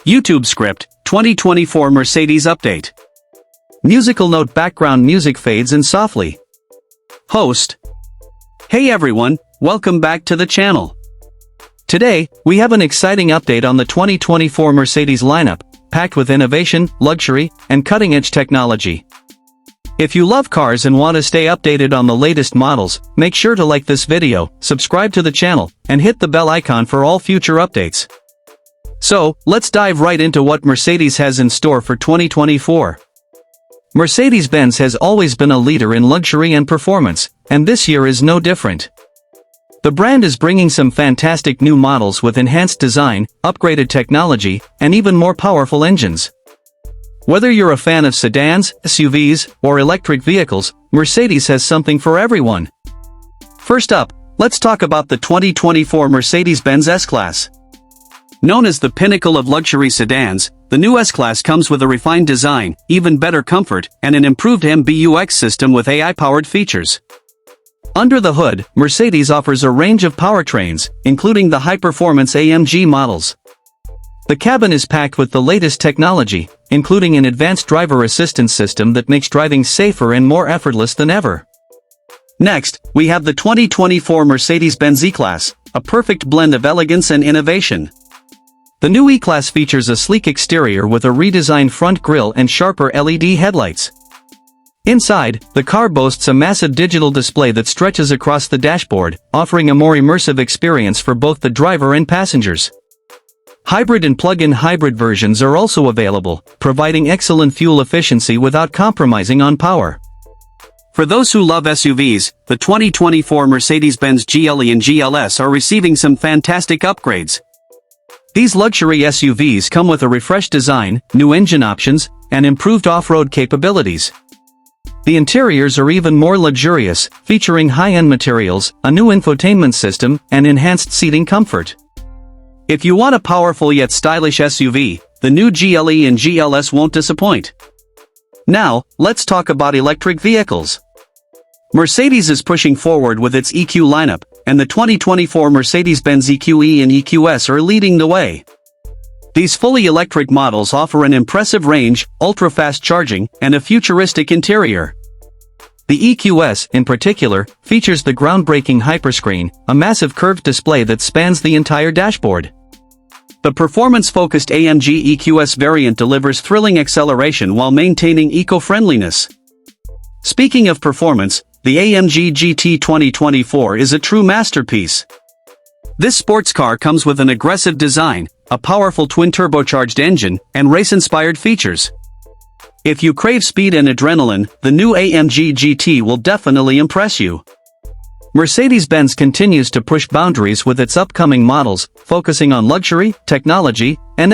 YouTube script, 2024 Mercedes update. Musical note: background music fades in softly. Host. Hey everyone, welcome back to the channel. Today, we have an exciting update on the 2024 Mercedes lineup, packed with innovation, luxury, and cutting-edge technology. If you love cars and want to stay updated on the latest models, make sure to like this video, subscribe to the channel, and hit the bell icon for all future updates. So, let's dive right into what Mercedes has in store for 2024. Mercedes-Benz has always been a leader in luxury and performance, and this year is no different. The brand is bringing some fantastic new models with enhanced design, upgraded technology, and even more powerful engines. Whether you're a fan of sedans, SUVs, or electric vehicles, Mercedes has something for everyone. First up, let's talk about the 2024 Mercedes-Benz S-Class. Known as the pinnacle of luxury sedans, the new S-Class comes with a refined design, even better comfort, and an improved MBUX system with AI-powered features. Under the hood, Mercedes offers a range of powertrains, including the high-performance AMG models. The cabin is packed with the latest technology, including an advanced driver assistance system that makes driving safer and more effortless than ever. Next, we have the 2024 Mercedes-Benz E-Class, a perfect blend of elegance and innovation. The new E-Class features a sleek exterior with a redesigned front grille and sharper LED headlights. Inside, the car boasts a massive digital display that stretches across the dashboard, offering a more immersive experience for both the driver and passengers. Hybrid and plug-in hybrid versions are also available, providing excellent fuel efficiency without compromising on power. For those who love SUVs, the 2024 Mercedes-Benz GLE and GLS are receiving some fantastic upgrades. These luxury SUVs come with a refreshed design, new engine options, and improved off-road capabilities. The interiors are even more luxurious, featuring high-end materials, a new infotainment system, and enhanced seating comfort. If you want a powerful yet stylish SUV, the new GLE and GLS won't disappoint. Now, let's talk about electric vehicles. Mercedes is pushing forward with its EQ lineup, and the 2024 Mercedes-Benz EQE and EQS are leading the way. These fully electric models offer an impressive range, ultra-fast charging, and a futuristic interior. The EQS, in particular, features the groundbreaking Hyperscreen, a massive curved display that spans the entire dashboard. The performance-focused AMG EQS variant delivers thrilling acceleration while maintaining eco-friendliness. Speaking of performance, the AMG GT 2024 is a true masterpiece. This sports car comes with an aggressive design, a powerful twin-turbocharged engine, and race-inspired features. If you crave speed and adrenaline, the new AMG GT will definitely impress you. Mercedes-Benz continues to push boundaries with its upcoming models, focusing on luxury, technology, and